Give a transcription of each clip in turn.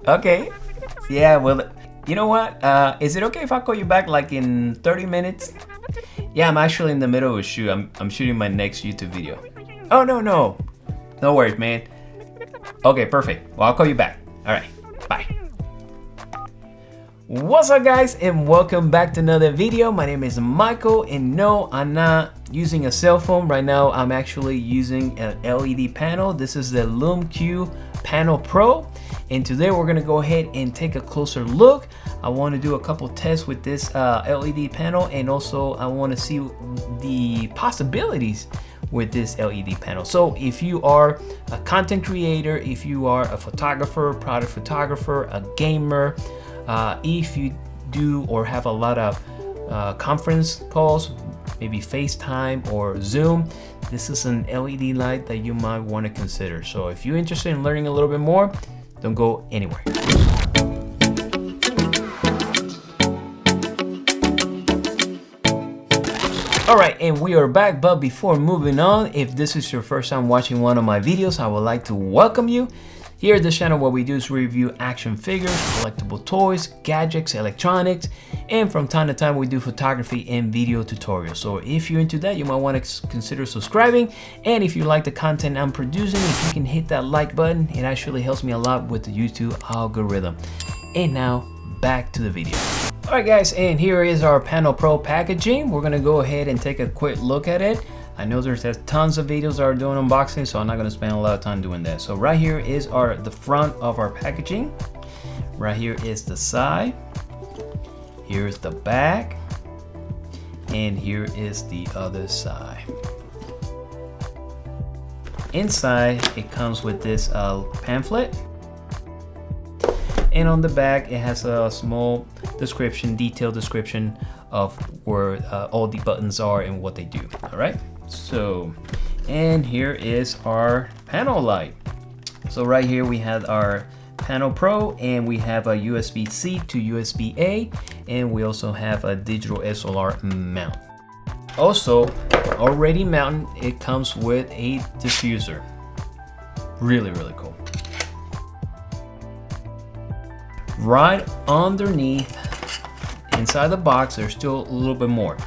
Okay. Yeah, well, you know what? Is it okay if I call you back like in 30 minutes? Yeah, I'm actually in the middle of a shoot. I'm shooting my next YouTube video. Oh, no, no. No worries, man. Okay, perfect. Well, I'll call you back. All right. Bye. What's up, guys, and welcome back to another video. My name is Michael, and no, I'm not using a cell phone right now. I'm actually using an LED panel. This is the Lume Q Panel Pro, and today we're gonna go ahead and take a closer look. I want to do a couple tests with this LED panel, and also I want to see the possibilities with this LED panel. So if you are a content creator, if you are a photographer, product photographer, a gamer, if you do or have a lot of conference calls, maybe FaceTime or Zoom, this is an LED light that you might want to consider. So if you're interested in learning a little bit more, don't go anywhere. Alright, and we are back, but before moving on, if this is your first time watching one of my videos, I would like to welcome you. Here at this channel, what we do is review action figures, collectible toys, gadgets, electronics, and from time to time we do photography and video tutorials. So if you're into that, you might want to consider subscribing, and if you like the content I'm producing, if you can hit that like button, it actually helps me a lot with the YouTube algorithm. And now, back to the video. Alright guys, and here is our Panel Pro packaging. We're gonna go ahead and take a quick look at it. I know there's tons of videos that are doing unboxing, so I'm not gonna spend a lot of time doing that. So right here is the front of our packaging. Right here is the side. Here's the back. And here is the other side. Inside, it comes with this pamphlet. And on the back, it has a small description, detailed description of where all the buttons are and what they do. All right. So, and here is our panel light. So right here we have our Panel Pro, and we have a USB-C to USB-A, and we also have a digital SLR mount. Also, already mounted, it comes with a diffuser. Really, really cool. Right underneath, inside the box, there's still a little bit more.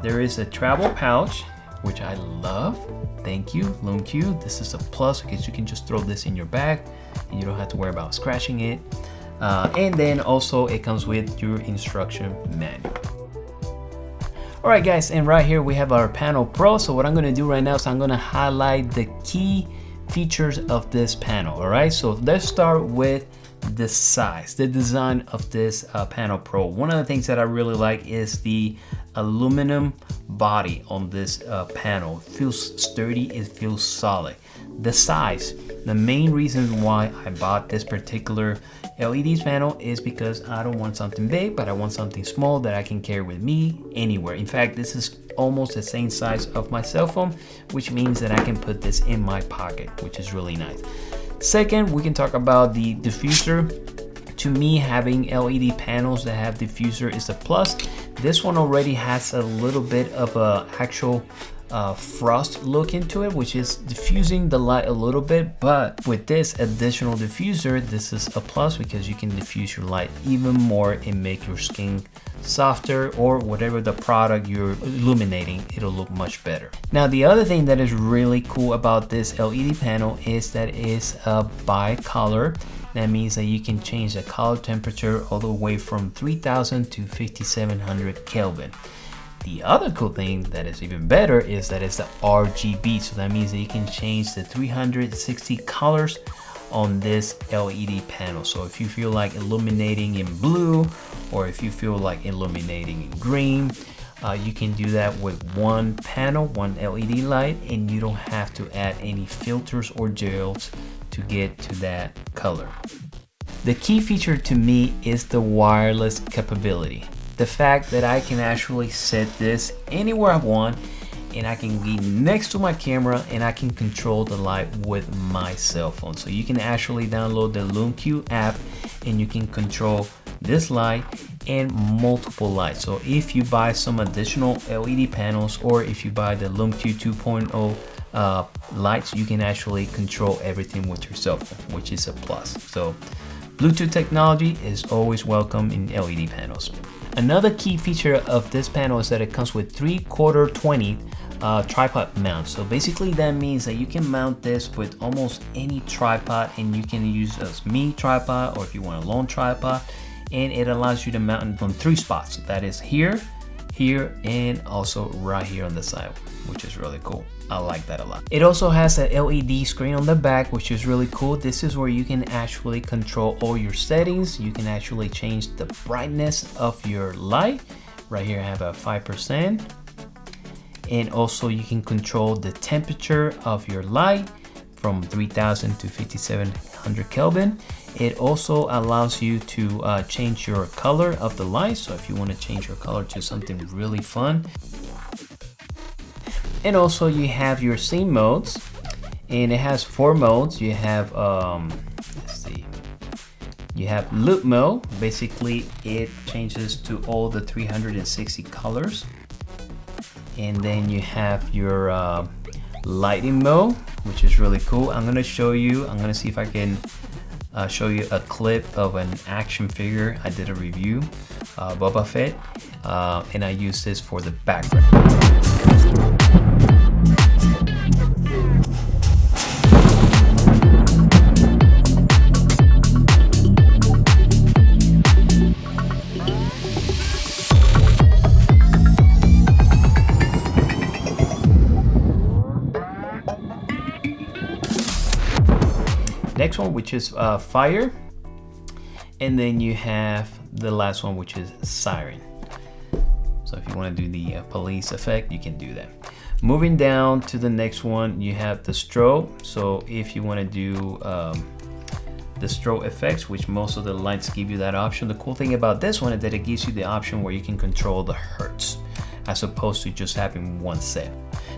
There is a travel pouch, which I love. Thank you, Lume Q. This is a plus because you can just throw this in your bag and you don't have to worry about scratching it. And then also it comes with your instruction manual. All right guys, and right here we have our Panel Pro. So what I'm gonna do right now is I'm gonna highlight the key features of this panel. All right, so let's start with the size, the design of this Panel Pro. One of the things that I really like is the aluminum body on this panel. It feels sturdy, it feels solid. The size, the main reason why I bought this particular LED panel is because I don't want something big, but I want something small that I can carry with me anywhere. In fact, this is almost the same size of my cell phone, which means that I can put this in my pocket, which is really nice. Second, we can talk about the diffuser. To me, having LED panels that have diffuser is a plus. This one already has a little bit of a actual frost look into it, which is diffusing the light a little bit, but with this additional diffuser, this is a plus because you can diffuse your light even more and make your skin softer, or whatever the product you're illuminating, it'll look much better. Now, the other thing that is really cool about this LED panel is that it's a bi-color. That means that you can change the color temperature all the way from 3000 to 5700 Kelvin. The other cool thing that is even better is that it's the RGB. So that means that you can change the 360 colors on this LED panel. So if you feel like illuminating in blue, or if you feel like illuminating in green, you can do that with one panel, one LED light, and you don't have to add any filters or gels to get to that color. The key feature to me is the wireless capability. The fact that I can actually set this anywhere I want, and I can be next to my camera and I can control the light with my cell phone. So you can actually download the Lume Q app and you can control this light and multiple lights. So if you buy some additional LED panels, or if you buy the Lume Q 2.0 lights, you can actually control everything with your cell phone, which is a plus. So Bluetooth technology is always welcome in LED panels. Another key feature of this panel is that it comes with 3/4 20 tripod mount. So basically that means that you can mount this with almost any tripod, and you can use a mini tripod, or if you want a long tripod, and it allows you to mount it from 3 spots. That is here, here, and also right here on the side, which is really cool. I like that a lot. It also has an LED screen on the back, which is really cool. This is where you can actually control all your settings. You can actually change the brightness of your light. Right here I have a 5%. And also you can control the temperature of your light from 3000 to 5700 Kelvin. It also allows you to change your color of the light. So if you want to change your color to something really fun. And also you have your scene modes, and it has 4 modes. You have, let's see, you have loop mode. Basically it changes to all the 360 colors. And then you have your lighting mode, which is really cool. I'm gonna show you, I'm gonna see if I can show you a clip of an action figure. I did a review, Boba Fett, and I use this for the background. Next one, which is fire, and then you have the last one, which is siren. So if you want to do the police effect, you can do that. Moving down to the next one, you have the strobe. So if you want to do the strobe effects, which most of the lights give you that option. The cool thing about this one is that it gives you the option where you can control the hertz, as opposed to just having one set.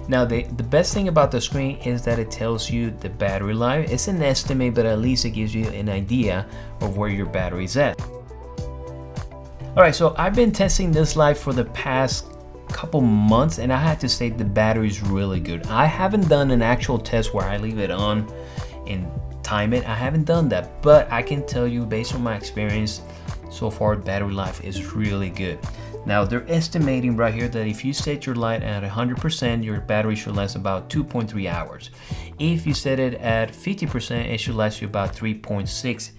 Now the best thing about the screen is that it tells you the battery life. It's an estimate, but at least it gives you an idea of where your battery is at. Alright, so I've been testing this light for the past couple months, and I have to say the battery is really good. I haven't done an actual test where I leave it on and time it. I haven't done that, but I can tell you based on my experience so far, battery life is really good. Now they're estimating right here that if you set your light at 100%, your battery should last about 2.3 hours. If you set it at 50%, it should last you about 3.6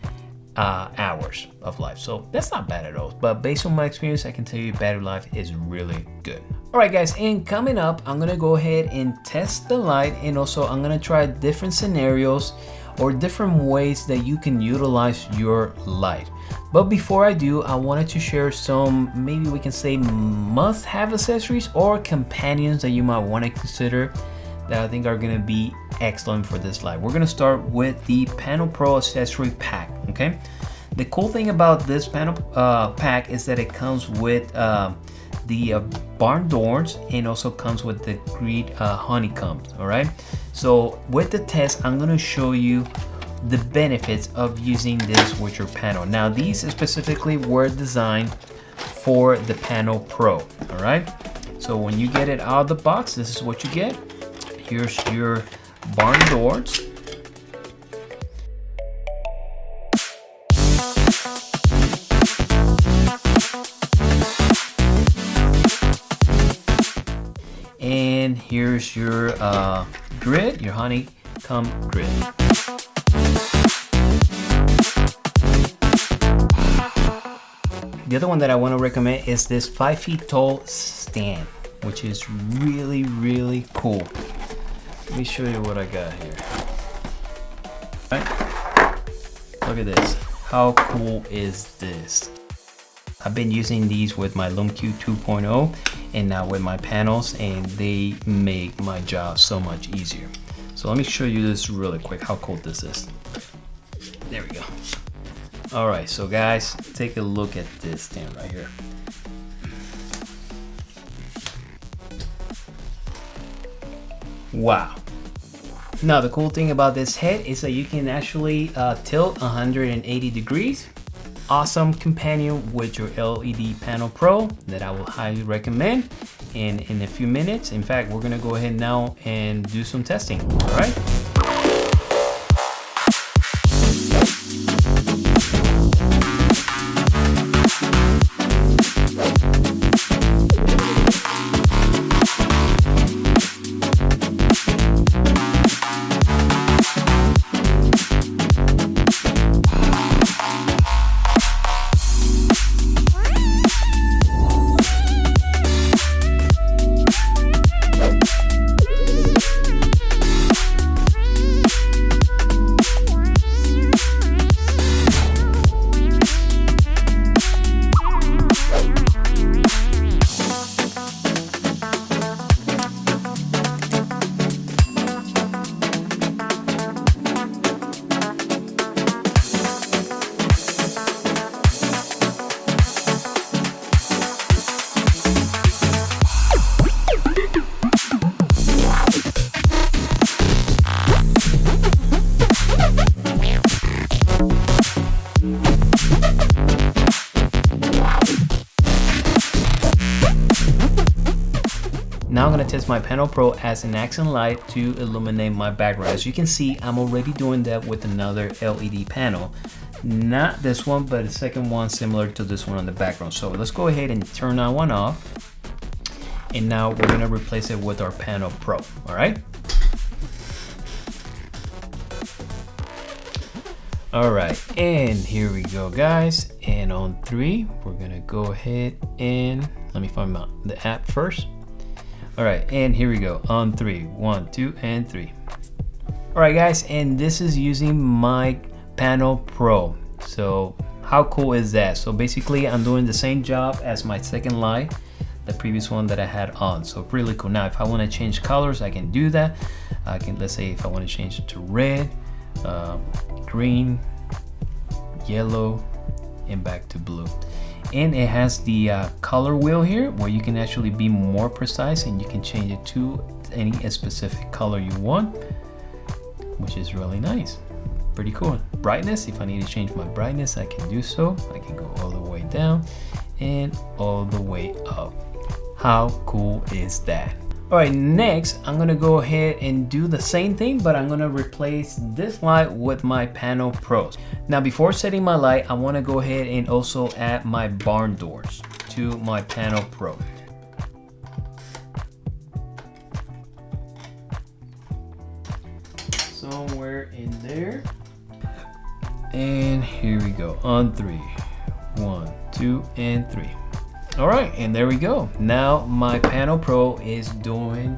hours of life. So that's not bad at all. But based on my experience, I can tell you battery life is really good. All right, guys, and coming up, I'm gonna go ahead and test the light, and also I'm gonna try different scenarios or different ways that you can utilize your light. But before I do, I wanted to share some, maybe we can say must-have accessories or companions that you might want to consider that I think are going to be excellent for this light. We're going to start with the Panel Pro accessory pack, okay? The cool thing about this panel pack is that it comes with the barn doors, and also comes with the green honeycombs, all right? So with the test, I'm going to show you the benefits of using this with your panel. Now these specifically were designed for the Panel Pro, all right? So when you get it out of the box, this is what you get. Here's your barn doors. And here's your grid, your honeycomb grid. The other one that I want to recommend is this 5 feet tall stand, which is really, really cool. Let me show you what I got here. All right. Look at this. How cool is this? I've been using these with my Lume Q 2.0 and now with my panels, and they make my job so much easier. So let me show you this really quick, how cool this is. There we go. All right, so guys, take a look at this stand right here. Wow. Now the cool thing about this head is that you can actually tilt 180 degrees. Awesome companion with your LED Panel Pro that I will highly recommend. And in a few minutes, in fact, we're gonna go ahead now and do some testing, all right? Now I'm gonna test my Panel Pro as an accent light to illuminate my background. As you can see, I'm already doing that with another LED panel. Not this one, but the second one similar to this one on the background. So let's go ahead and turn that one off. And now we're gonna replace it with our Panel Pro, all right? All right, and here we go, guys. And on 3, we're gonna go ahead and, let me find the app first. All right, and here we go, on 3, 1, 2, and 3. All right, guys, and this is using my Panel Pro. So how cool is that? So basically, I'm doing the same job as my second light, the previous one that I had on. So really cool. Now, if I wanna change colors, I can do that. I can, let's say if I wanna change it to red, green, yellow, and back to blue. And it has the color wheel here where you can actually be more precise and you can change it to any specific color you want, which is really nice. Pretty cool. Brightness, if I need to change my brightness, I can do so. I can go all the way down and all the way up. How cool is that? All right, next, I'm gonna go ahead and do the same thing, but I'm gonna replace this light with my Panel Pros. Now, before setting my light, I wanna go ahead and also add my barn doors to my Panel Pro. Somewhere in there. And here we go, on 3. 1, 2, and 3. All right, and there we go. Now my Panel Pro is doing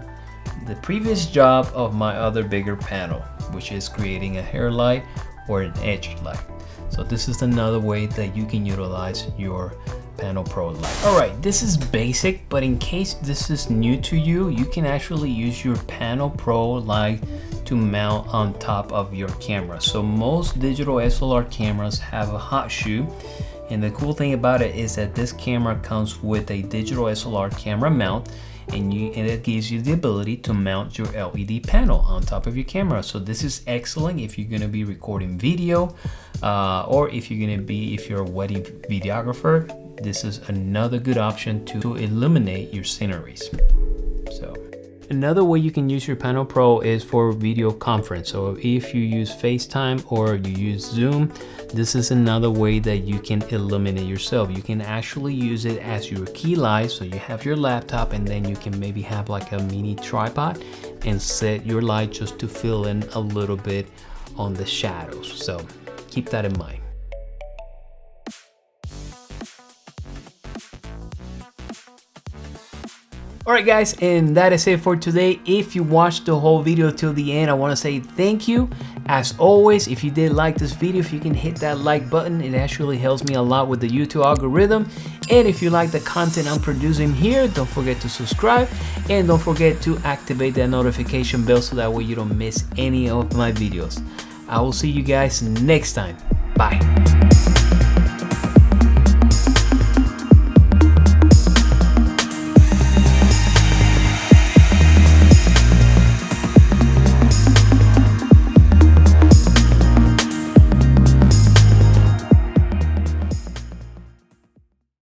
the previous job of my other bigger panel, which is creating a hair light or an edge light. So this is another way that you can utilize your Panel Pro light. All right, this is basic, but in case this is new to you, you can actually use your Panel Pro light to mount on top of your camera. So most digital SLR cameras have a hot shoe. And the cool thing about it is that this camera comes with a digital SLR camera mount, and it gives you the ability to mount your LED panel on top of your camera. So this is excellent if you're gonna be recording video, or if you're a wedding videographer. This is another good option to illuminate your sceneries. So another way you can use your Panel Pro is for video conference. So if you use FaceTime or you use Zoom, this is another way that you can illuminate yourself. You can actually use it as your key light. So you have your laptop and then you can maybe have like a mini tripod and set your light just to fill in a little bit on the shadows. So keep that in mind. Alright guys, and that is it for today. If you watched the whole video till the end, I want to say thank you. As always, if you did like this video, if you can hit that like button, it actually helps me a lot with the YouTube algorithm. And if you like the content I'm producing here, don't forget to subscribe and don't forget to activate that notification bell so that way you don't miss any of my videos. I will see you guys next time. Bye.